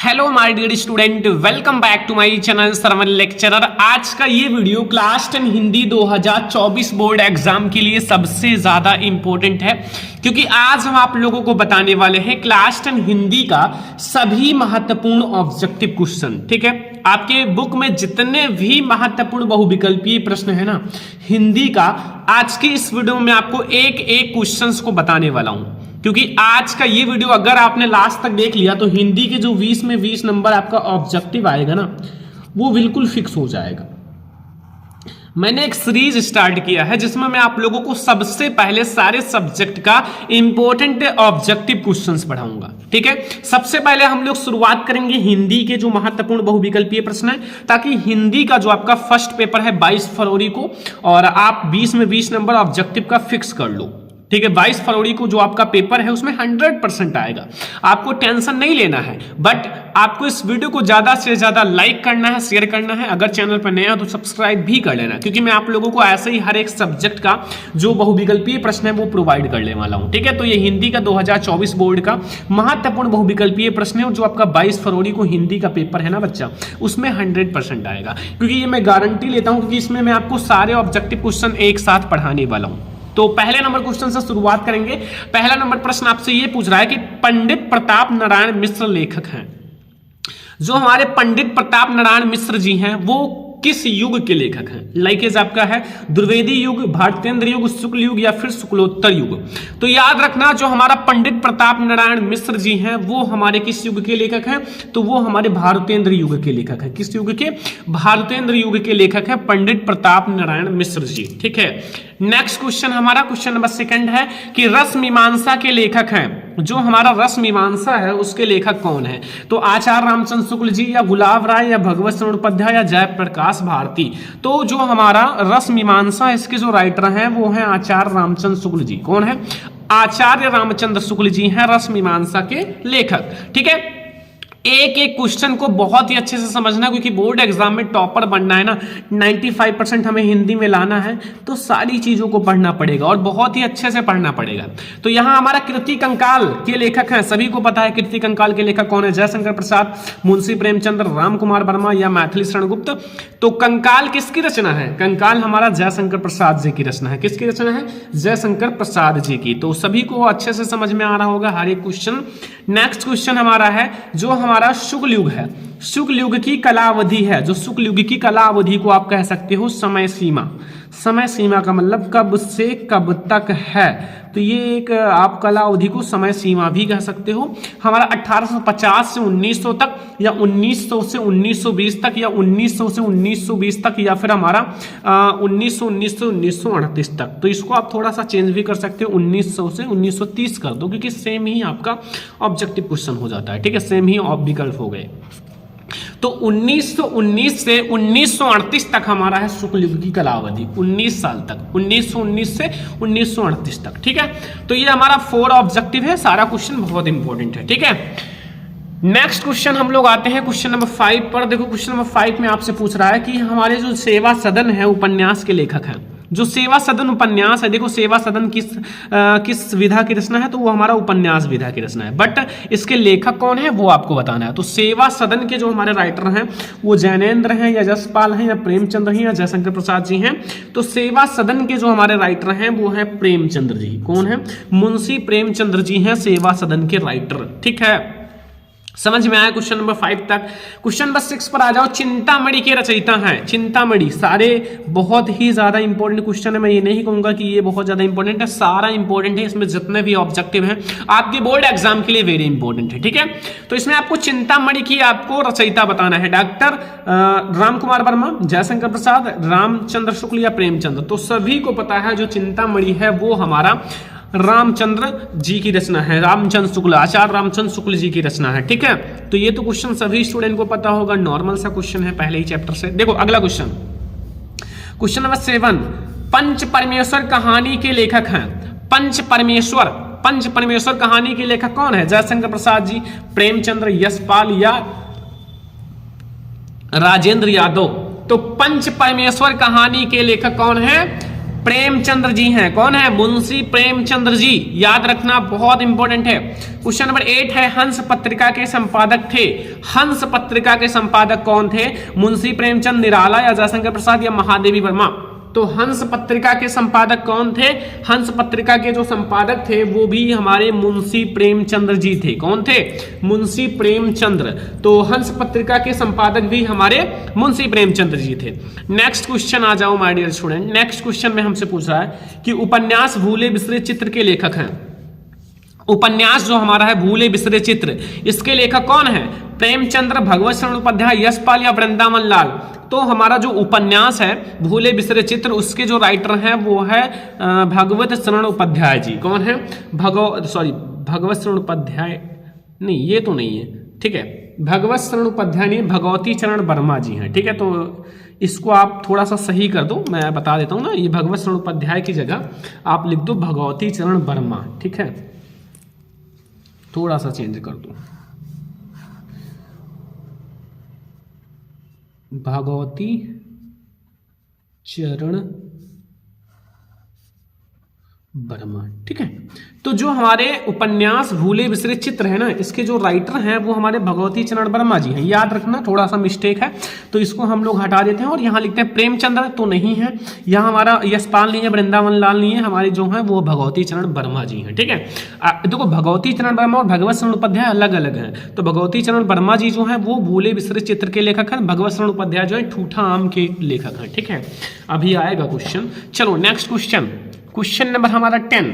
Hello my dear student, welcome back to my channel Sarvan lecturer. आज का ये video class 10 Hindi 2024 board exam के लिए सबसे ज्यादा इंपॉर्टेंट है, क्योंकि आज हम आप लोगों को बताने वाले हैं क्लास 10 हिंदी का सभी महत्वपूर्ण ऑब्जेक्टिव क्वेश्चन। ठीक है, आपके बुक में जितने भी महत्वपूर्ण बहुविकल्पीय प्रश्न है ना हिंदी का, आज की इस वीडियो में आपको एक एक क्वेश्चंस को बताने वाला हूं। क्योंकि आज का ये वीडियो अगर आपने लास्ट तक देख लिया तो हिंदी के जो 20 में 20 नंबर आपका ऑब्जेक्टिव आएगा ना, वो बिल्कुल फिक्स हो जाएगा। मैंने एक सीरीज स्टार्ट किया है जिसमें मैं आप लोगों को सबसे पहले सारे सब्जेक्ट का इंपॉर्टेंट ऑब्जेक्टिव क्वेश्चंस पढ़ाऊंगा। ठीक है, सबसे पहले हम लोग शुरुआत करेंगे हिंदी के जो महत्वपूर्ण बहुविकल्पीय प्रश्न है, ताकि हिंदी का जो आपका फर्स्ट पेपर है 22 फरवरी को, और आप 20 में 20 नंबर ऑब्जेक्टिव का फिक्स कर लो। ठीक है, 22 फरवरी को जो आपका पेपर है उसमें 100% आएगा, आपको टेंशन नहीं लेना है। बट आपको इस वीडियो को ज्यादा से ज्यादा लाइक करना है, शेयर करना है। अगर चैनल पर नया हो तो सब्सक्राइब भी कर लेना, क्योंकि मैं आप लोगों को ऐसे ही हर एक सब्जेक्ट का जो बहुविकल्पीय प्रश्न है वो प्रोवाइड करने वाला हूं। ठीक है, तो ये हिंदी का 2024 बोर्ड का महत्वपूर्ण बहुविकल्पीय प्रश्न है, जो आपका 22 फरवरी को हिंदी का पेपर है ना बच्चा, उसमें 100% आएगा। क्योंकि ये मैं गारंटी लेता हूं, क्योंकि इसमें मैं आपको सारे ऑब्जेक्टिव क्वेश्चन एक साथ पढ़ाने वाला हूं। तो पहले नंबर क्वेश्चन से शुरुआत करेंगे। पहला नंबर प्रश्न आपसे ये पूछ रहा है कि पंडित प्रताप नारायण मिश्र लेखक हैं। जो हमारे पंडित प्रताप नारायण मिश्र जी हैं वो किस युग के लेखक हैं? लाइकेज आपका है द्विवेदी युग, भारतेंद्र युग, शुक्ल युग या फिर शुक्लोत्तर युग। तो याद रखना, जो हमारा पंडित प्रताप नारायण मिश्र जी हैं वो हमारे किस युग के लेखक हैं? तो वो हमारे भारतेंद्र युग के लेखक हैं। किस युग के? भारतेंद्र युग के लेखक हैं पंडित प्रताप नारायण मिश्र जी। ठीक है, नेक्स्ट क्वेश्चन हमारा क्वेश्चन नंबर 2 है कि रस मीमांसा के लेखक हैं। जो हमारा रस मीमांसा है उसके लेखक कौन है? तो आचार्य रामचंद्र शुक्ल जी, या गुलाब राय, या भगवत शरण उपाध्याय, या जयप्रकाश भारती। तो जो हमारा रस मीमांसा इसके जो राइटर हैं वो हैं आचार्य रामचंद्र शुक्ल जी। कौन है? आचार्य रामचंद्र शुक्ल जी हैं रस मीमांसा के लेखक। ठीक है, एक एक क्वेश्चन को बहुत ही अच्छे से समझना, क्योंकि बोर्ड एग्जाम में टॉपर बनना है ना, 95% हमें हिंदी में लाना है, तो सारी चीजों को पढ़ना पड़ेगा और बहुत ही अच्छे से पढ़ना पड़ेगा। तो यहाँ हमारा कृति कंकाल के लेखक हैं, सभी को पता है कृति कंकाल के लेखक कौन है? जयशंकर प्रसाद, मुंशी प्रेमचंद्र, राम कुमार वर्मा या मैथिली शरण गुप्त। तो कंकाल किसकी रचना है? कंकाल हमारा जयशंकर प्रसाद जी की रचना है। किसकी रचना है? जयशंकर प्रसाद जी की। तो सभी को अच्छे से समझ में आ रहा होगा हर एक क्वेश्चन। नेक्स्ट क्वेश्चन हमारा है जो हमारा शुक्ल युग है, शुक्ल युग की कलावधि है। जो शुक्ल युग की कलावधि को आप कह सकते हो समय सीमा। समय सीमा का मतलब कब से कब तक है, तो ये एक आप कला अवधि को समय सीमा भी कह सकते हो। हमारा 1850 से 1900 तक, या 1900 से 1920 तक, या 1900 से 1920 तक, या फिर हमारा 1919 से 1938 तक। तो इसको आप थोड़ा सा चेंज भी कर सकते हो, 1900 से 1930 कर दो, क्योंकि सेम ही आपका ऑब्जेक्टिव क्वेश्चन हो जाता है। ठीक है, सेम ही विकल्प हो गए। तो 1919 से 1938 तक हमारा है शुक्ल युग की कलावधि, 19 साल तक, 1919 से 1938 तक। ठीक है, तो ये हमारा 4 ऑब्जेक्टिव है, सारा क्वेश्चन बहुत इंपॉर्टेंट है। ठीक है, नेक्स्ट क्वेश्चन हम लोग आते हैं क्वेश्चन नंबर 5 पर। देखो क्वेश्चन नंबर 5 में आपसे पूछ रहा है कि हमारे जो सेवा सदन है उपन्यास के लेखक हैं। जो सेवा सदन उपन्यास है, देखो सेवा सदन किस विधा की रचना है? तो वो हमारा उपन्यास विधा की रचना है। बट इसके लेखक कौन है वो आपको बताना है। तो सेवा सदन के जो हमारे राइटर हैं वो जैनेन्द्र हैं, या जसपाल हैं, या प्रेमचंद्र हैं, या जयशंकर प्रसाद जी हैं। तो सेवा सदन के जो हमारे राइटर हैं वो है प्रेमचंद्र जी। कौन है? मुंशी प्रेमचंद्र जी हैं सेवा सदन के राइटर। ठीक है, समझ में आया क्वेश्चन नंबर 5 तक। क्वेश्चन नंबर 6 पर आ जाओ। चिंतामणि के रचयिता हैं। चिंतामणि सारे बहुत ही ज्यादा इंपॉर्टेंट क्वेश्चन है, मैं ये नहीं कहूंगा कि ये बहुत ज्यादा इंपॉर्टेंट है, सारा इंपॉर्टेंट है। इसमें जितने भी ऑब्जेक्टिव हैं आपके बोर्ड एग्जाम के लिए वेरी इंपॉर्टेंट है। ठीक है, तो इसमें आपको चिंतामणि की आपको रचयिता बताना है। डॉक्टर राम कुमार वर्मा, जयशंकर प्रसाद, रामचंद्र शुक्ल या प्रेमचंद्र। तो सभी को पता है जो चिंतामणि है वो हमारा रामचंद्र जी की रचना है, रामचंद्र शुक्ल, आचार्य रामचंद्र शुक्ल जी की रचना है। ठीक है, तो ये तो क्वेश्चन सभी स्टूडेंट को पता होगा, नॉर्मल सा क्वेश्चन है पहले ही चैप्टर से। देखो अगला क्वेश्चन, क्वेश्चन नंबर 7। पंच परमेश्वर कहानी के लेखक हैं। पंच परमेश्वर कहानी के लेखक कौन है? जयशंकर प्रसाद जी, प्रेमचंद्र, यशपाल या राजेंद्र यादव। तो पंच परमेश्वर कहानी के लेखक कौन है? प्रेमचंद्र जी हैं। कौन है? मुंशी प्रेमचंद्र जी, याद रखना, बहुत इंपॉर्टेंट है। क्वेश्चन नंबर 8 है, हंस पत्रिका के संपादक थे। हंस पत्रिका के संपादक कौन थे? मुंशी प्रेमचंद, निराला या जयशंकर प्रसाद या महादेवी वर्मा? तो हंस पत्रिका के संपादक कौन थे? हंस पत्रिका के जो संपादक थे वो भी हमारे मुंशी प्रेमचंद्र जी थे। कौन थे? मुंशी प्रेमचंद्र। तो हंस पत्रिका के संपादक भी हमारे मुंशी प्रेमचंद्र जी थे। नेक्स्ट क्वेश्चन आ जाओ my dear student. Next question में हमसे पूछ रहा है कि उपन्यास भूले बिसरे चित्र के लेखक हैं। उपन्यास जो हमारा है भूले बिसरे चित्र, इसके लेखक कौन है? प्रेमचंद्र, भगवत शरण उपाध्याय, यशपाल या वृंदावन लाल? तो हमारा जो उपन्यास है भूले बिसरे चित्र, उसके जो राइटर हैं वो है भगवत शरण उपाध्याय जी। कौन है? भगवत शरण उपाध्याय नहीं, ये तो नहीं है, ठीक है। भगवत शरण उपाध्याय नहीं, भगवती चरण वर्मा जी हैं, ठीक है। तो इसको आप थोड़ा सा सही कर दो, मैं बता देता हूँ ना, ये भगवत शरण उपाध्याय की जगह आप लिख दो भगवती चरण वर्मा, ठीक है। थोड़ा सा चेंज कर दो, भगवती चरण वर्मा, ठीक है। तो जो हमारे उपन्यास भूले बिसरे चित्र है ना, इसके जो राइटर हैं वो हमारे भगवती चरण वर्मा जी हैं। याद रखना, थोड़ा सा मिस्टेक है तो इसको हम लोग हटा देते हैं और यहाँ लिखते हैं प्रेमचंद्र, तो नहीं है। यहाँ हमारा यशपाल नहीं है, वृंदावन लाल नहीं है, हमारे जो है वो भगवती चरण वर्मा जी हैं, ठीक है। देखो भगवती चरण वर्मा और भगवत शरण उपाध्याय अलग अलग हैं। तो भगवती चरण वर्मा जी जो है वो भूले बिसरे चित्र के लेखक हैं, भगवत शरण उपाध्याय जो है ठूठा आम के लेखक हैं, ठीक है। अभी आएगा क्वेश्चन। चलो नेक्स्ट क्वेश्चन, क्वेश्चन नंबर हमारा 10।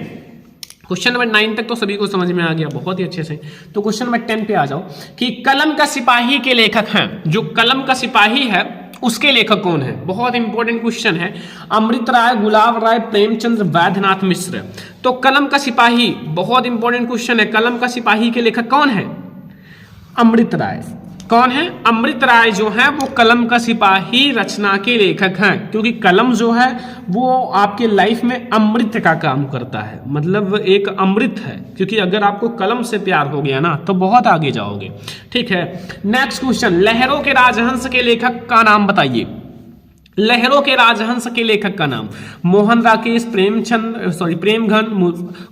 क्वेश्चन नंबर 9 तक तो सभी को समझ में आ गया बहुत ही अच्छे से। तो क्वेश्चन नंबर 10 पे आ जाओ कि कलम का सिपाही के लेखक हैं। जो कलम का सिपाही है उसके लेखक कौन है? बहुत इंपॉर्टेंट क्वेश्चन है। अमृत राय, गुलाब राय, प्रेमचंद्र, वैद्यनाथ मिश्र। तो कलम का सिपाही बहुत इंपॉर्टेंट क्वेश्चन है। कलम का सिपाही के लेखक कौन है? अमृत राय। कौन है? अमृत राय जो है वो कलम का सिपाही रचना के लेखक हैं, क्योंकि कलम जो है वो आपके लाइफ में अमृत का काम करता है, मतलब एक अमृत है। क्योंकि अगर आपको कलम से प्यार हो गया ना तो बहुत आगे जाओगे, ठीक है। नेक्स्ट क्वेश्चन, लहरों के राजहंस के लेखक का नाम बताइए। लहरों के राजहंस के लेखक का नाम? मोहन राकेश, प्रेमघन,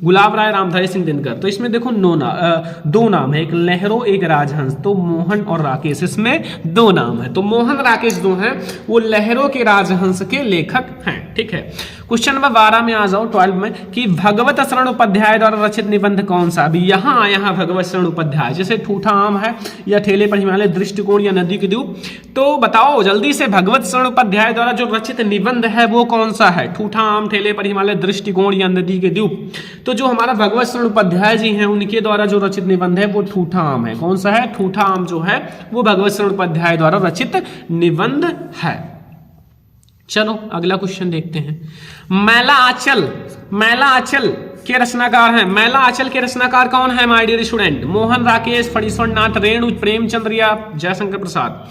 गुलाब राय, रामधारी सिंह दिनकर। तो इसमें देखो दो नाम है, एक लहरों एक राजहंस। तो मोहन और राकेश, इसमें दो नाम है। तो मोहन राकेश जो है वो लहरों के राजहंस के लेखक हैं, ठीक है। क्वेश्चन नंबर 12 में आ जाओ, 12 में, कि भगवत शरण उपाध्याय द्वारा रचित निबंध कौन सा? अभी यहाँ आया है भगवत शरण उपाध्याय, जैसे ठूठा आम है या ठेले पर हिमालय, दृष्टिकोण या नदी के द्वीप। तो बताओ जल्दी से, भगवत शरण उपाध्याय द्वारा जो रचित निबंध है वो कौन सा है? ठूठा आम, ठेले पर हिमालय, दृष्टिकोण या नदी के द्वीप। तो जो हमारा भगवत शरण उपाध्याय जी हैं उनके द्वारा जो रचित निबंध है वो ठूठा आम है। कौन सा है? ठूठा आम जो है वो भगवत शरण उपाध्याय द्वारा रचित निबंध है। चलो अगला क्वेश्चन देखते हैं। मैला आंचल के रचनाकार हैं। मैला आंचल के रचनाकार कौन है my dear student? Mohan Rakesh, Phanishwar Nath, Renu, Premchandra या जयशंकर प्रसाद।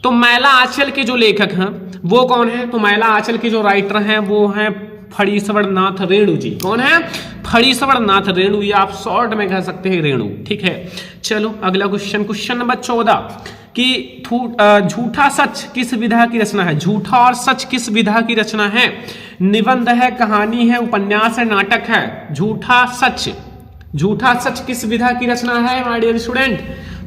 तो मैला आंचल के जो लेखक हैं वो कौन है? तो मैला आंचल के जो राइटर हैं वो हैं फणीश्वर नाथ रेणु जी। कौन है? फणीश्वर नाथ रेणु, या आप शॉर्ट में कह सकते हैं रेणु, ठीक है। चलो अगला क्वेश्चन, क्वेश्चन नंबर 14, कि झूठा सच किस विधा की रचना है? झूठा और सच किस विधा की रचना है? निबंध है, कहानी है, उपन्यास है, नाटक है? झूठा सच किस विधा की रचना है माय डियर स्टूडेंट?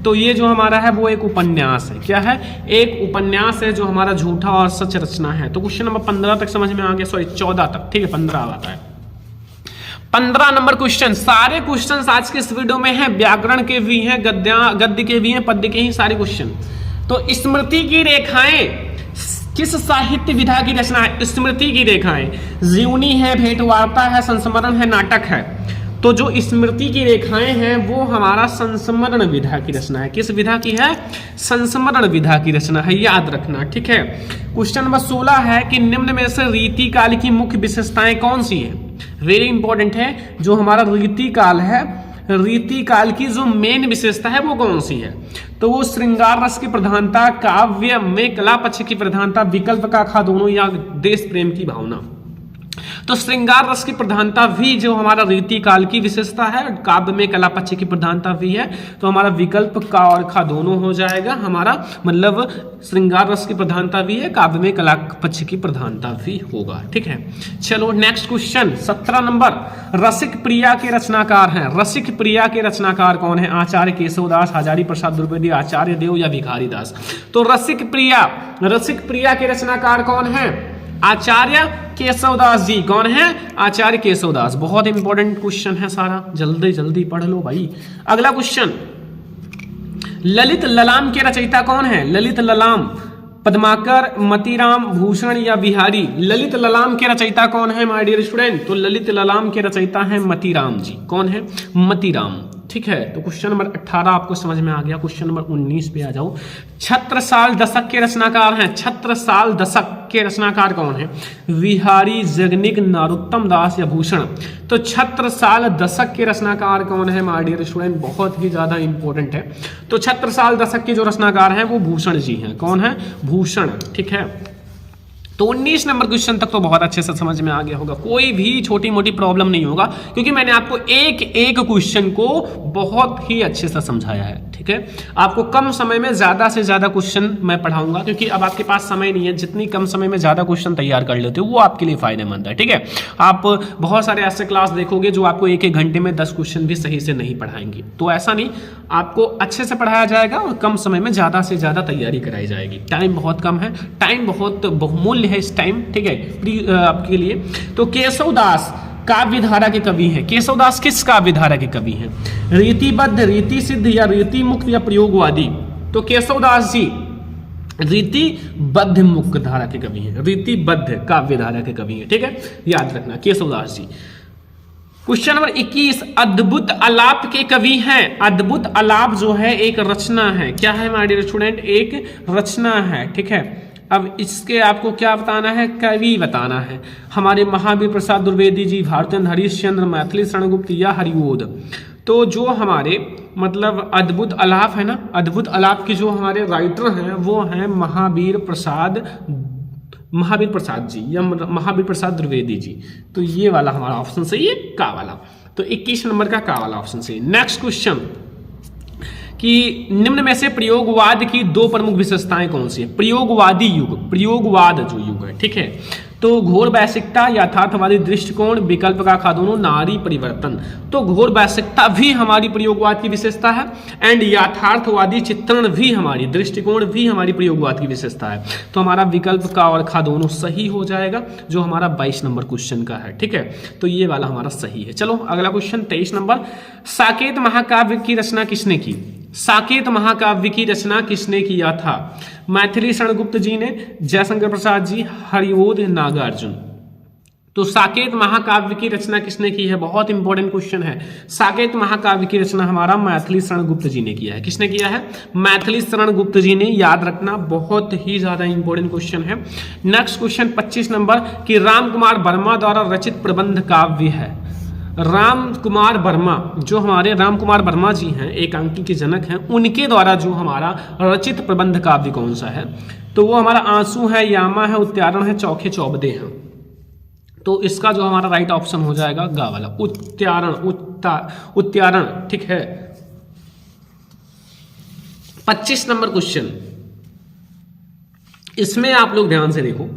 तो ये जो हमारा है वो एक उपन्यास है। क्या है? एक उपन्यास है जो हमारा झूठा और सच रचना है। तो क्वेश्चन नंबर 15 तक समझ में आ गया, 14 तक, ठीक है, 15 आता है। 15 नंबर क्वेश्चन, सारे क्वेश्चंस आज के इस वीडियो में हैं, व्याकरण के भी हैं, गद्य के भी हैं, पद्य के ही सारे क्वेश्चन। तो स्मृति की रेखाएं किस साहित्य विधा की रचना है? स्मृति की रेखाएं जीवनी है, भेंटवार्ता है, संस्मरण है, नाटक है। तो जो स्मृति की रेखाएं हैं वो हमारा संस्मरण विधा की रचना है। किस विधा की है? संस्मरण विधा की रचना है, याद रखना, ठीक है। क्वेश्चन नंबर 16 है कि निम्न में से रीतिकाल की मुख्य विशेषताएं कौन सी है? वेरी इंपॉर्टेंट है। जो हमारा रीतिकाल है, रीतिकाल की जो मेन विशेषता है वो कौन सी है? तो वो श्रृंगार रस की प्रधानता, काव्य में कला पक्ष की प्रधानता, विकल्प का खा दोनों, या देश प्रेम की भावना। तो श्रृंगार रस की प्रधानता भी जो हमारा रीति काल की विशेषता है, काव्य में कला पक्ष की प्रधानता भी है, तो हमारा विकल्प का और खा दोनों हो जाएगा हमारा, मतलब श्रृंगार रस की प्रधानता भी है, काव्य में कला पक्ष की प्रधानता भी होगा। ठीक है, चलो नेक्स्ट क्वेश्चन 17 नंबर। रसिक प्रिया के रचनाकार हैं। रसिक प्रिया के रचनाकार कौन है? आचार्य केशवदास, हजारी प्रसाद द्विवेदी, आचार्य देव या भिखारी दास। तो रसिक प्रिया के रचनाकार कौन है? आचार्य केशवदास जी। कौन है? आचार्य केशवदास। बहुत इंपॉर्टेंट क्वेश्चन है सारा, जल्दी जल्दी पढ़ लो भाई। अगला क्वेश्चन, ललित ललाम के रचयिता कौन है? ललित ललाम पद्माकर, मतीराम, भूषण या बिहारी। ललित ललाम के रचयिता कौन है माय डियर स्टूडेंट? तो ललित ललाम के रचयिता है मतीराम जी। कौन है? मतीराम। ठीक है, तो क्वेश्चन नंबर 18 आपको समझ में आ गया। क्वेश्चन नंबर 19 पे आ जाओ। छत्रसाल दशक के रचनाकार हैं। छत्रसाल दशक के रचनाकार कौन है? विहारी, जगनिक, नरोत्तम दास या भूषण। तो छत्रसाल दशक के रचनाकार कौन है माय डियर स्टूडेंट? बहुत ही ज्यादा इंपॉर्टेंट है। तो छत्रसाल दशक के जो रचनाकार हैं वो भूषण जी हैं। कौन है? भूषण। ठीक है, तो 19 नंबर क्वेश्चन तक तो बहुत अच्छे से समझ में आ गया होगा, कोई भी छोटी मोटी प्रॉब्लम नहीं होगा, क्योंकि मैंने आपको एक एक क्वेश्चन को बहुत ही अच्छे से समझाया है। ठीक है, आपको कम समय में ज्यादा से ज्यादा क्वेश्चन मैं पढ़ाऊंगा, क्योंकि अब आपके पास समय नहीं है। जितनी कम समय में ज्यादा क्वेश्चन तैयार कर लेते हो वो आपके लिए फायदेमंद है। ठीक है, आप बहुत सारे ऐसे क्लास देखोगे जो आपको एक घंटे में 10 क्वेश्चन भी सही से नहीं पढ़ाएंगे, तो ऐसा नहीं, आपको अच्छे से पढ़ाया जाएगा और कम समय में ज्यादा से ज्यादा तैयारी कराई जाएगी। टाइम बहुत कम है, टाइम बहुत बहुमूल्य है इस टाइम। ठीक है, आपके लिए। तो केशवदास काव्यधारा के कवि हैं। केशवदास किस काव्यधारा के कवि हैं? रीतिबद्ध, रीति सिद्ध या रीति मुक्त या प्रयोगवादी। तो केशवदास जी रीतिबद्ध मुक्त धारा के कवि हैं, रीतिबद्ध काव्यधारा के कवि हैं। ठीक है, याद रखना केशवदास जी। क्वेश्चन नंबर 21, अद्भुत आलाप के कवि हैं। अद्भुत आलाप जो है एक रचना है। क्या है माय डियर स्टूडेंट? एक रचना है। ठीक है, अब इसके आपको क्या बताना है? कवि बताना है। हमारे महावीर प्रसाद द्विवेदी जी, भारतेंद्र हरिश्चंद्र, मैथिली शरण गुप्त या हरिओद। तो जो हमारे मतलब अद्भुत आलाप है ना, अद्भुत आलाप के जो हमारे राइटर हैं वो हैं महावीर प्रसाद जी या महावीर प्रसाद द्विवेदी जी। तो ये वाला हमारा ऑप्शन सही है, का वाला। तो 21 नंबर का वाला ऑप्शन सही। नेक्स्ट क्वेश्चन कि निम्न में से प्रयोगवाद की 2 प्रमुख विशेषताएं कौन सी है? प्रयोगवादी युग, प्रयोगवाद जो युग है। ठीक है, तो घोर वैश्विकता, यथार्थवादी दृष्टिकोण, विकल्प का खा दोनों, नारी परिवर्तन। तो घोर वैश्विकता भी हमारी प्रयोगवाद की विशेषता है एंड यथार्थवादी चित्रण भी हमारी, दृष्टिकोण भी हमारी प्रयोगवाद की विशेषता है। तो हमारा विकल्प का और खा दोनों सही हो जाएगा, जो हमारा 22 नंबर क्वेश्चन का है। ठीक है, तो ये वाला हमारा सही है। चलो अगला क्वेश्चन 23 नंबर। साकेत महाकाव्य की रचना किसने की? साकेत महाकाव्य की रचना किसने किया था? मैथिली शरण गुप्त जी ने, जयशंकर प्रसाद जी, हरिओद, नागार्जुन। तो साकेत महाकाव्य की रचना किसने की है? बहुत इंपॉर्टेंट क्वेश्चन है। साकेत महाकाव्य की रचना हमारा मैथिली शरण गुप्त जी ने किया है। किसने किया है? मैथिली शरण गुप्त जी ने। याद रखना, बहुत ही ज्यादा इंपॉर्टेंट क्वेश्चन है। नेक्स्ट क्वेश्चन 25 नंबर कि राम कुमार वर्मा द्वारा रचित प्रबंध काव्य है। राम कुमार वर्मा, जो हमारे राम कुमार वर्मा जी हैं, एकांकी के जनक हैं, उनके द्वारा जो हमारा रचित प्रबंध काव्य कौन सा है? तो वो हमारा आंसू है, यामा है, उत्यारण है, चौखे चौबदे हैं। तो इसका जो हमारा राइट ऑप्शन हो जाएगा गा वाला, उत्यारण, उत्यारण। ठीक है, 25 नंबर क्वेश्चन, इसमें आप लोग ध्यान से देखो।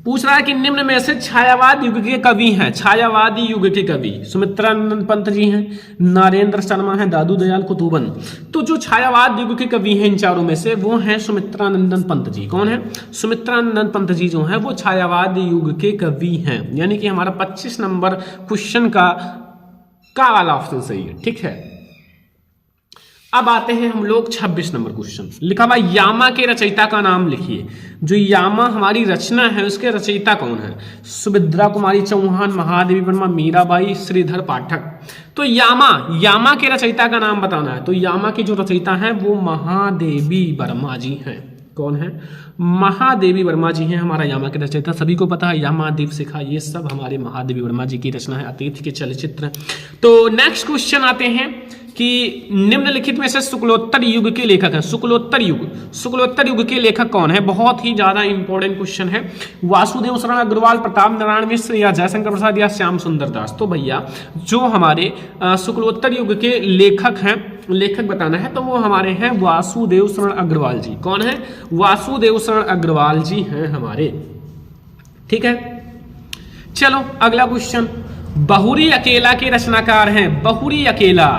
पूछ रहा है कि निम्न में से छायावाद युग के कवि हैं। छायावादी युग के कवि सुमित्रानंद पंत जी हैं, नरेंद्र शर्मा हैं, दादू दयाल कुतुबन। तो जो छायावाद युग के कवि हैं इन चारों में से, वो हैं सुमित्रानंदन पंत जी। कौन है? सुमित्रानंदन पंत जी जो हैं वो छायावाद युग के कवि हैं। यानी कि हमारा 25 नंबर क्वेश्चन का वाला ऑप्शन सही है। ठीक है, अब आते हैं हम लोग 26 नंबर क्वेश्चन। लिखा हुआ यामा के रचयिता का नाम लिखिए। जो यामा हमारी रचना है उसके रचयिता कौन है? सुभद्रा कुमारी चौहान, महादेवी वर्मा, मीराबाई, श्रीधर पाठक। तो यामा के रचयिता का नाम बताना है। तो यामा के जो रचयिता हैं वो महादेवी वर्मा जी हैं। कौन है? महादेवी वर्मा जी हैं हमारा यामा के रचयिता। सभी को पता है यामा, दीप शिखा, ये सब हमारे महादेवी वर्मा जी की रचना है। अतीत के चलचित्र। तो नेक्स्ट क्वेश्चन आते हैं कि निम्नलिखित में से शुक्लोत्तर युग के लेखक हैं। शुक्लोत्तर युग के लेखक कौन है? बहुत ही ज्यादा इंपॉर्टेंट क्वेश्चन है। वासुदेव शरण अग्रवाल, प्रताप नारायण मिश्र या जयशंकर प्रसाद या श्याम सुंदर दास। तो भैया जो हमारे शुक्लोत्तर युग के लेखक हैं, लेखक बताना है, तो वो हमारे हैं वासुदेव शरण अग्रवाल जी। कौन है? वासुदेव शरण अग्रवाल जी हैं हमारे। ठीक है, चलो अगला क्वेश्चन। बहुरी अकेला के रचनाकार हैं। बहुरी अकेला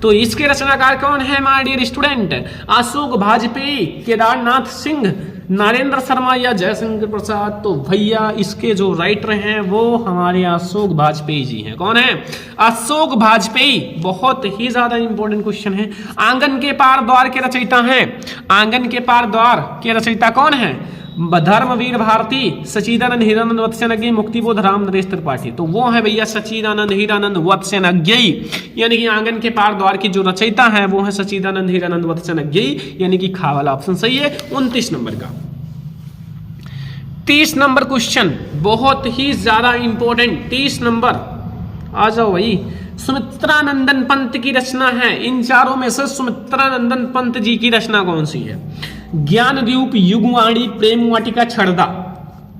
तो इसके रचनाकार कौन है my dear student? Ashok Vajpeyi, Kedarnath Singh, Narendra Sharma या जयशंकर प्रसाद। तो भैया इसके जो राइटर हैं वो हमारे अशोक वाजपेयी जी हैं। कौन है? अशोक वाजपेयी। बहुत ही ज्यादा इंपॉर्टेंट क्वेश्चन है। आंगन के पार द्वार के रचयिता हैं। आंगन के पार द्वार के रचयिता कौन है? धर्मवीर भारती, सचिदानंद हीरानंद वत्स्यनज्ञ, मुक्तिबोध राम नरेश त्रिपाठी। तो वो है भैया सचिदानंद हीरानंद वत्स्यनज्ञ, यानी कि आंगन के पार द्वार की जो रचयिता है वो है सचिदानंद हीरानंद वत्स्यनज्ञ, यानी कि खा वाला ऑप्शन सही है 29 नंबर का। 30 नंबर क्वेश्चन बहुत ही ज्यादा इंपॉर्टेंट। 30 नंबर आ जाओ भाई। सुमित्रानंदन पंत की रचना है। इन चारों में से सुमित्रानंदन पंत जी की रचना कौन सी है? ज्ञानदीप, युगवाणी, प्रेम वाटिका, छड़दा।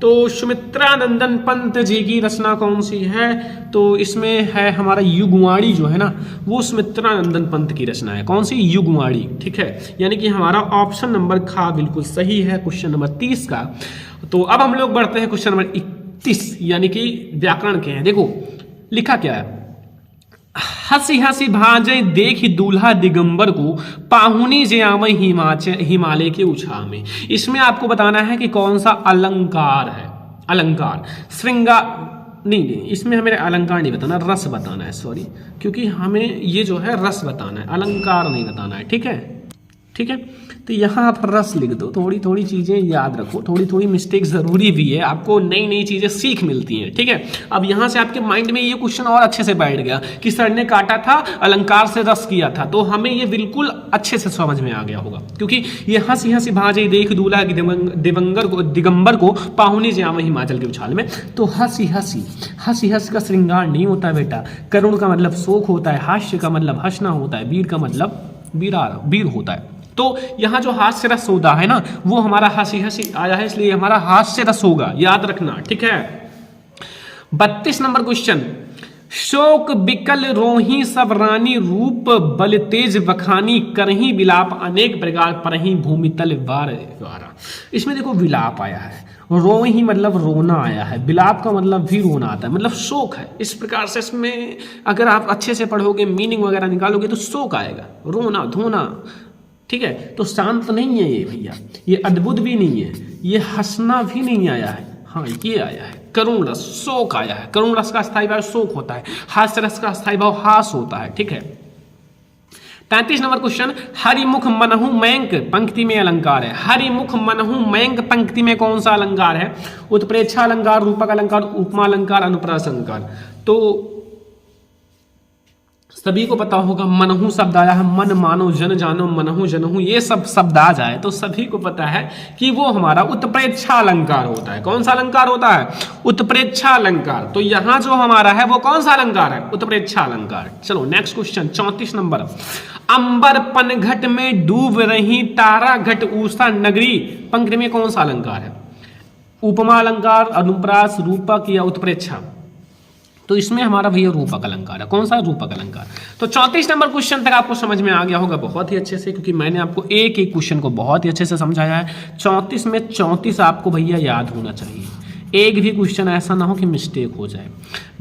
तो सुमित्रानंदन पंत जी की रचना कौन सी है? तो इसमें है हमारा युगवाणी जो है ना, वो सुमित्रानंदन पंत की रचना है। कौन सी? युगवाणी। ठीक है, यानी कि हमारा ऑप्शन नंबर खा बिल्कुल सही है क्वेश्चन नंबर 30 का। तो अब हम लोग बढ़ते हैं क्वेश्चन नंबर 31, यानी कि व्याकरण के हैं। देखो लिखा क्या है? हंसी हंसी भाजे देखी दूल्हा दिगंबर को, पाहुनी जे आवे हिमालय के उछाल में। इसमें आपको बताना है कि कौन सा अलंकार है। अलंकार श्रृंगार नहीं, इसमें हमें अलंकार नहीं बताना, रस बताना है। सॉरी, क्योंकि हमें ये जो है रस बताना है, अलंकार नहीं बताना है। ठीक है, ठीक है। तो यहाँ आप रस लिख दो। थोड़ी थोड़ी चीज़ें याद रखो, थोड़ी थोड़ी मिस्टेक ज़रूरी भी है, आपको नई नई चीज़ें सीख मिलती हैं। ठीक है, अब यहाँ से आपके माइंड में ये क्वेश्चन और अच्छे से बैठ गया कि सर ने काटा था, अलंकार से रस किया था, तो हमें ये बिल्कुल अच्छे से समझ में आ गया होगा। क्योंकि ये हंसी हंसी भाजे देख दूल्हा दिगंबर को, पाहुनी जे आवे हिमाचल के उछाल में। तो हंसी हंसी का श्रृंगार नहीं होता है बेटा। करुण का मतलब शोक होता है, हास्य का मतलब हंसना होता है, वीर का मतलब वीर होता है। तो यहाँ जो हास्य रस होता है ना, वो हमारा हंसी हंसी आया है, इसलिए हमारा हास्य रस होगा, याद रखना। ठीक है, 32 नंबर क्वेश्चन। शोक बिकल रोही सब रानी, रूप बल तेज बखानी, करही विलाप अनेक प्रकार परही, भूमि तल वार। इसमें देखो विलाप आया है, रोही मतलब रोना आया है, विलाप का मतलब भी रोना आता है, मतलब शोक है। इस प्रकार से इसमें अगर आप अच्छे से पढ़ोगे, मीनिंग वगैरह निकालोगे तो शोक आएगा, रोना धोना। ठीक है, तो शांत नहीं है ये भैया, ये अद्भुत भी नहीं है, ये हंसना भी नहीं आया है। हाँ, ये आया है करुण रस, शोक आया है। करुण रस का स्थायी भाव शोक होता है, हास्य रस का स्थायी भाव हास होता है। ठीक है, 33 नंबर क्वेश्चन। हरिमुख मनहु मयंक पंक्ति में अलंकार है। हरिमुख मनहु मयंक पंक्ति में कौन सा अलंकार है? उत्प्रेक्षा अलंकार, रूपक अलंकार, उपमा अलंकार, अनुप्रास अलंकार। तो सभी को पता होगा मनहु शब्द आया है, मन मानो जन जानो, मनहु जनहु, ये सब शब्द आ जाए तो सभी को पता है कि वो हमारा उत्प्रेक्षा अलंकार होता है। कौन सा अलंकार होता है? उत्प्रेक्षा अलंकार। तो यहाँ जो हमारा है वो कौन सा अलंकार है? उत्प्रेक्षा अलंकार। चलो नेक्स्ट क्वेश्चन 34 नंबर। अंबर पनघट में डूब रही तारा घट उषा नगरी, पंक्ति में कौन सा अलंकार है? उपमा अलंकार, अनुप्रास, रूपक या उत्प्रेक्षा। तो इसमें हमारा भैया रूपक अलंकार है। कौन सा? रूपक अलंकार। तो 34 नंबर क्वेश्चन तक आपको समझ में आ गया होगा बहुत ही अच्छे से, क्योंकि मैंने आपको एक एक क्वेश्चन को बहुत ही अच्छे से समझाया है। 34 में 34 आपको भैया याद होना चाहिए, एक भी क्वेश्चन ऐसा ना हो कि मिस्टेक हो जाए।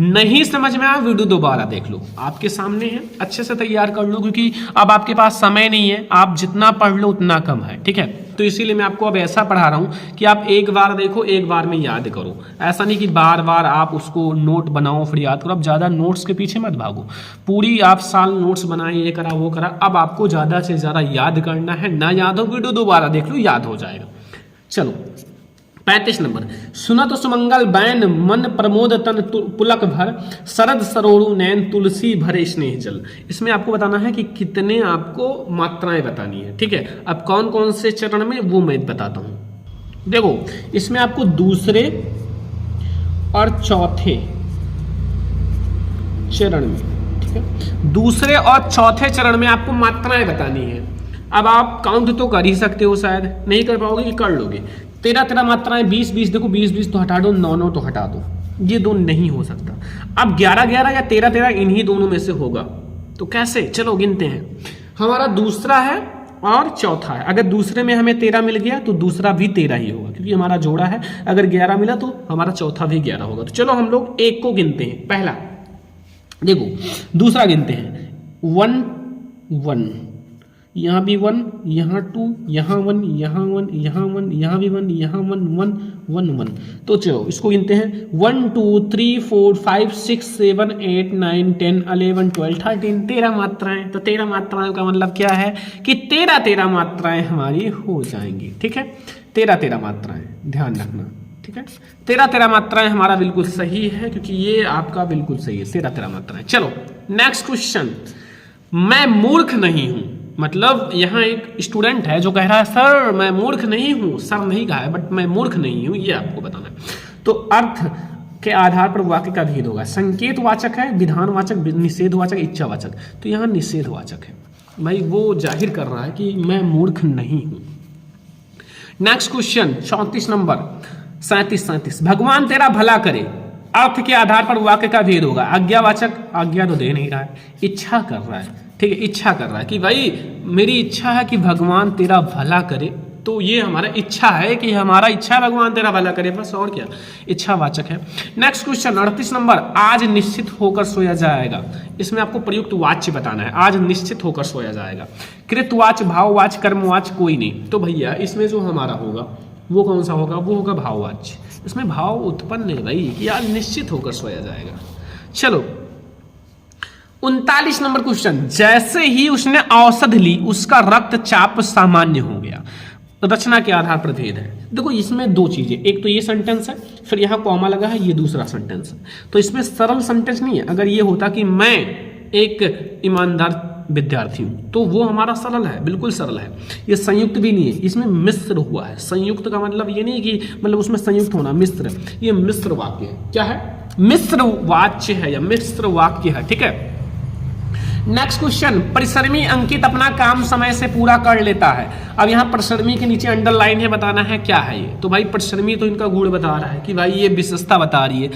नहीं समझ में आया वीडियो दोबारा देख लो, आपके सामने है, अच्छे से तैयार कर लो, क्योंकि अब आपके पास समय नहीं है, आप जितना पढ़ लो उतना कम है। ठीक है, तो इसीलिए मैं आपको अब ऐसा पढ़ा रहा हूं कि आप एक बार देखो, एक बार में याद करो। ऐसा नहीं कि बार बार आप उसको नोट बनाओ फिर याद करो। अब ज़्यादा नोट्स के पीछे मत भागो, पूरी आप साल नोट्स बनाए, ये करा वो करा। अब आपको ज़्यादा से ज़्यादा याद करना है, ना याद हो वीडियो दोबारा देख लो, याद हो जाएगा। चलो 35 नंबर। सुनत सुमंगल बैन मन प्रमोद तन पुलक भर, शरद सरोरु नैन तुलसी भरे स्नेह जल। इसमें आपको बताना है कि कितने आपको मात्राएं बतानी है। ठीक है, अब कौन कौन से चरण में वो मैं बताता हूं। देखो इसमें आपको दूसरे और चौथे चरण में ठीक है। दूसरे और चौथे चरण में आपको मात्राएं बतानी है। अब आप काउंट तो कर ही सकते हो, शायद नहीं कर पाओगे कि कर लोगे। 13 मात्राएं, 20 देखो 20 तो हटा दो, 9 तो हटा दो, ये दो नहीं हो सकता। अब 11 या 13 इन्हीं दोनों में से होगा। तो कैसे, चलो गिनते हैं। हमारा दूसरा है और चौथा है। अगर दूसरे में हमें 13 मिल गया तो दूसरा भी 13 ही होगा, क्योंकि हमारा जोड़ा है। अगर 11 मिला तो हमारा चौथा भी 11 होगा। तो चलो हम लोग एक को गिनते हैं। पहला देखो, दूसरा गिनते हैं। 1 1, यहाँ भी 1, यहाँ 2, यहाँ 1, यहाँ 1, यहाँ 1, यहाँ भी 1, यहाँ 1 1 1 1। तो चलो इसको गिनते हैं। 1 2 3 4 5 6 7 8 9 10 11 12 13, 13 मात्राएं। तो 13 मात्राएं का मतलब क्या है कि 13 मात्राएं हमारी हो जाएंगी। ठीक है, 13 मात्राएं, ध्यान रखना। ठीक है, 13 मात्राएं हमारा बिल्कुल सही है, क्योंकि ये आपका बिल्कुल सही है, 13 मात्राएं। चलो नेक्स्ट क्वेश्चन। मैं मूर्ख नहीं हूं, मतलब यहाँ एक स्टूडेंट है जो कह रहा है सर मैं मूर्ख नहीं हूं। सर नहीं कहा है, बट मैं मूर्ख नहीं हूं, ये आपको बताना है। तो अर्थ के आधार पर वाक्य का भेद होगा। संकेतवाचक है, विधानवाचक, निषेधवाचक, इच्छावाचक। तो यहाँ निषेधवाचक है भाई, वो जाहिर कर रहा है कि मैं मूर्ख नहीं हूं। Next question 34 number, 37। भगवान तेरा भला करे, अर्थ के आधार पर वाक्य का भेद होगा। आज्ञावाचक, आज्ञा तो दे नहीं रहा है, इच्छा कर रहा है। ठीक है, इच्छा कर रहा है कि भाई मेरी इच्छा है कि भगवान तेरा भला करे। तो ये हमारा इच्छा है कि हमारा इच्छा है भगवान तेरा भला करे, बस और क्या, इच्छावाचक है। नेक्स्ट क्वेश्चन 38 नंबर, आज निश्चित होकर सोया जाएगा। इसमें आपको प्रयुक्त वाच्य बताना है। आज निश्चित होकर सोया जाएगा। कृतवाच्य, भाववाच्य, कर्मवाच्य कोई नहीं। तो भैया इसमें जो हमारा होगा वो कौन सा होगा, वो होगा भाववाच्य। इसमें भाव उत्पन्न है भाई कि आज निश्चित होकर सोया जाएगा। चलो 39 नंबर क्वेश्चन, जैसे ही उसने औषध ली उसका रक्तचाप सामान्य हो गया। रचना के आधार पर भेद है। देखो इसमें दो चीजें, एक तो ये सेंटेंस है, फिर यहाँ कॉमा लगा है, ये दूसरा सेंटेंस है। तो इसमें सरल सेंटेंस नहीं है। अगर ये होता कि मैं एक ईमानदार विद्यार्थी हूं तो वो हमारा सरल है, बिल्कुल सरल है। ये संयुक्त भी नहीं है, इसमें मिश्र हुआ है। संयुक्त का मतलब ये नहीं कि मतलब उसमें संयुक्त होना, मिश्र। ये मिश्र वाक्य है। क्या है, मिश्र वाच्य है या मिश्र वाक्य है। ठीक है। नेक्स्ट क्वेश्चन, परिश्रमी अंकित अपना काम समय से पूरा कर लेता है। अब यहाँ परिश्रमी के नीचे अंडरलाइन है, बताना है क्या है ये। तो भाई परिश्रमी तो इनका गुण बता रहा है कि भाई ये विशेषता बता रही है,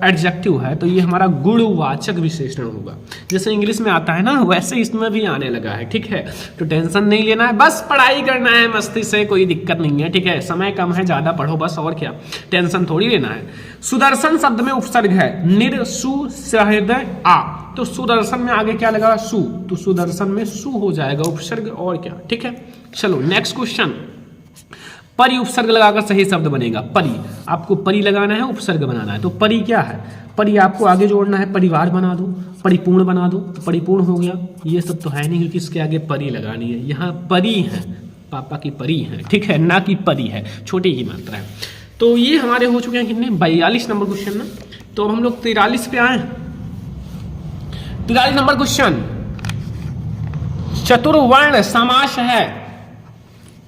एडजेक्टिव है, तो ये हमारा गुणवाचक विशेषण होगा। जैसे इंग्लिश में आता है ना, वैसे इसमें भी आने लगा है। ठीक है, तो टेंशन नहीं लेना है, बस पढ़ाई करना है मस्ती से, कोई दिक्कत नहीं है। ठीक है, समय कम है, ज्यादा पढ़ो बस, और क्या, टेंशन थोड़ी लेना है। सुदर्शन शब्द में उपसर्ग है, निर सु सहृदय आ। तो सुदर्शन में आगे क्या लगा, सु, तो सुदर्शन में सु हो जाएगा उपसर्ग, और क्या। ठीक है, चलो नेक्स्ट क्वेश्चन, परि उपसर्ग लगाकर सही शब्द बनेगा। परि, आपको परि लगाना है, उपसर्ग बनाना है। तो परि क्या है, परि आपको आगे जोड़ना है, परिवार बना दो, परिपूर्ण बना दो, तो परिपूर्ण हो गया। ये सब तो है नहीं, क्योंकि इसके आगे परि लगानी है। यहाँ परि है, पापा की परि है। ठीक है, ना कि परि है, छोटी की मात्रा है। तो ये हमारे हो चुके हैं कितने, 42 नंबर क्वेश्चन ना। तो हम लोग 43 पे आए। 43 नंबर क्वेश्चन, चतुर्वर्ण समास है,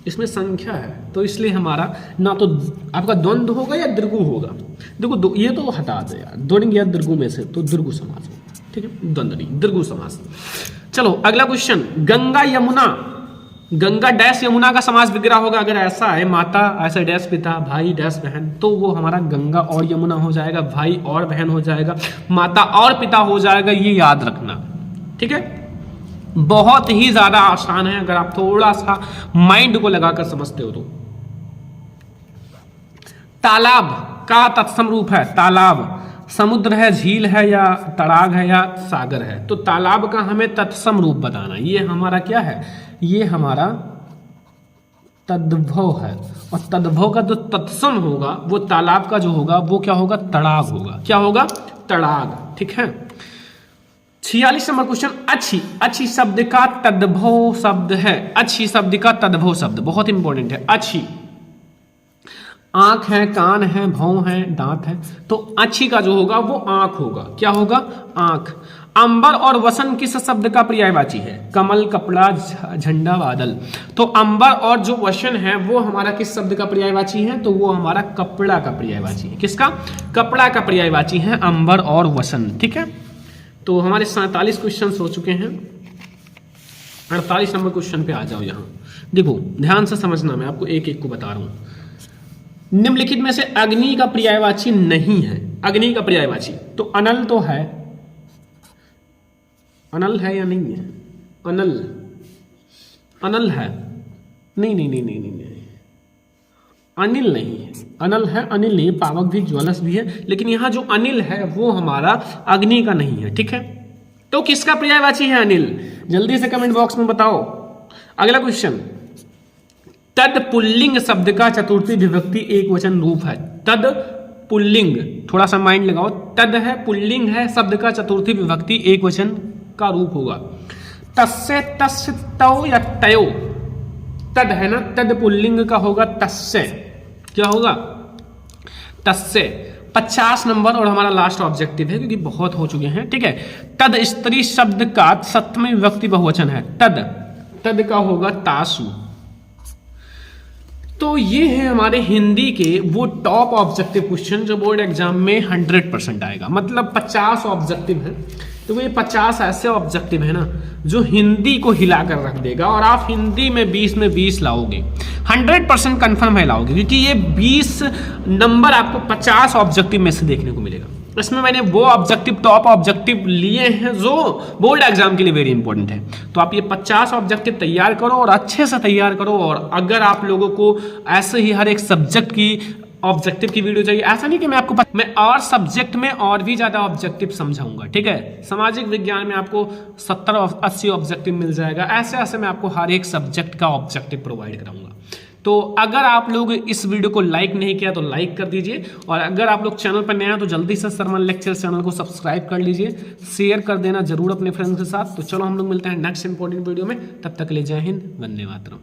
इसमें संख्या है, तो इसलिए हमारा ना तो आपका द्वंद्व होगा या दीर्घु होगा। देखो ये तो हटा दे यार, द्वंद्व या दीर्घु में से, तो दीर्घु समास होगा। ठीक है, द्वंद्व नहीं, दीर्घु समास। चलो अगला क्वेश्चन, गंगा यमुना, गंगा डैश यमुना का समास विग्रह होगा। अगर ऐसा है, माता ऐसे डैश पिता, भाई डैश बहन, तो वो हमारा गंगा और यमुना हो जाएगा, भाई और बहन हो जाएगा, माता और पिता हो जाएगा। ये याद रखना। ठीक है, बहुत ही ज्यादा आसान है अगर आप थोड़ा सा माइंड को लगाकर समझते हो तो। तालाब का तत्सम रूप है, तालाब समुद्र है, झील है, या तड़ाग है, या सागर है। तो तालाब का हमें तत्सम रूप बताना। ये हमारा क्या है, ये हमारा तद्भव है, और तद्भव का जो तत्सम होगा वो तालाब का जो होगा वो क्या होगा, तड़ाग होगा। क्या होगा, तड़ाग। ठीक है। 46 नंबर क्वेश्चन, अच्छी, अच्छी शब्द का तद्भव शब्द है। अच्छी शब्द का तद्भव शब्द बहुत इंपॉर्टेंट है। अच्छी, आंख है, कान है, भौं है, दांत है, तो अच्छी का जो होगा वो आंख होगा। क्या होगा, आंख। अंबर और वसन किस शब्द का पर्यायवाची है, कमल, कपड़ा, झंडा, बादल। तो अंबर और जो वसन है वो हमारा किस शब्द का पर्यायवाची है, तो वो हमारा कपड़ा का पर्यायवाची है। किसका, कपड़ा का पर्यायवाची है अंबर और वसन। ठीक है। तो हमारे 47 क्वेश्चन हो चुके हैं। 48 नंबर क्वेश्चन पे आ जाओ। यहाँ देखो ध्यान से समझना, मैं आपको एक एक को बता रहा हूं। निम्नलिखित में से अग्नि का पर्यायवाची नहीं है। अग्नि का पर्यायवाची तो अनल तो है, अनल है या नहीं है? अनल, अनल है, नहीं नहीं नहीं नहीं नहीं, नहीं। अनिल नहीं है, अनल है, अनिल नहीं, पावक भी ज्वलस भी है, लेकिन यहां जो अनिल है वो हमारा अग्नि का नहीं है। ठीक है, तो किसका पर्यायवाची है अनिल? जल्दी से कमेंट बॉक्स में बताओ। अगला क्वेश्चन, तद पुल्लिंग शब्द का चतुर्थी विभक्ति एक वचन रूप है। तद पुल्लिंग, थोड़ा सा माइंड लगाओ, तद है, पुल्लिंग है, शब्द का चतुर्थी विभक्ति एक वचन का रूप होगा। तस्य, तस्य, तौ या तयो, तद है ना, तद पुल्लिंग का होगा तस्य, क्या होगा? तस्य। 50 नंबर और हमारा लास्ट ऑब्जेक्टिव है क्योंकि बहुत हो चुके हैं। ठीक है, तद स्त्री शब्द का सप्तमी विभक्ति बहुवचन है। तद, तद का होगा तासु। तो ये है हमारे हिंदी के वो टॉप ऑब्जेक्टिव क्वेश्चन जो बोर्ड एग्जाम में 100% आएगा। मतलब 50 ऑब्जेक्टिव है, तो ये 50 ऐसे ऑब्जेक्टिव है ना जो हिंदी को हिलाकर रख देगा, और आप हिंदी में 20 में 20 लाओगे, 100% कंफर्म है लाओगे, क्योंकि ये 20 नंबर आपको 50 ऑब्जेक्टिव में से देखने को मिलेगा। इसमें मैंने वो ऑब्जेक्टिव, टॉप ऑब्जेक्टिव लिए हैं जो बोर्ड एग्जाम के लिए वेरी इंपॉर्टेंट है। तो आप ये 50 ऑब्जेक्टिव तैयार करो और अच्छे से तैयार करो। और अगर आप लोगों को ऐसे ही हर एक सब्जेक्ट की ऑब्जेक्टिव की वीडियो चाहिए, ऐसा नहीं कि मैं आपको मैं और सब्जेक्ट में और भी ज्यादा ऑब्जेक्टिव समझाऊंगा। ठीक है, सामाजिक विज्ञान में आपको 70-80 ऑब्जेक्टिव मिल जाएगा। ऐसे ऐसे मैं आपको हर एक सब्जेक्ट का ऑब्जेक्टिव प्रोवाइड कराऊंगा। तो अगर आप लोग इस वीडियो को लाइक नहीं किया तो लाइक कर दीजिए, और अगर आप लोग चैनल पर नए हैं तो जल्दी से सरमन लेक्चर चैनल को सब्सक्राइब कर लीजिए, शेयर कर देना जरूर अपने फ्रेंड्स के साथ। तो चलो हम लोग मिलते हैं नेक्स्ट इंपॉर्टेंट वीडियो में, तब तक के लिए जय हिंद, वंदे मातरम।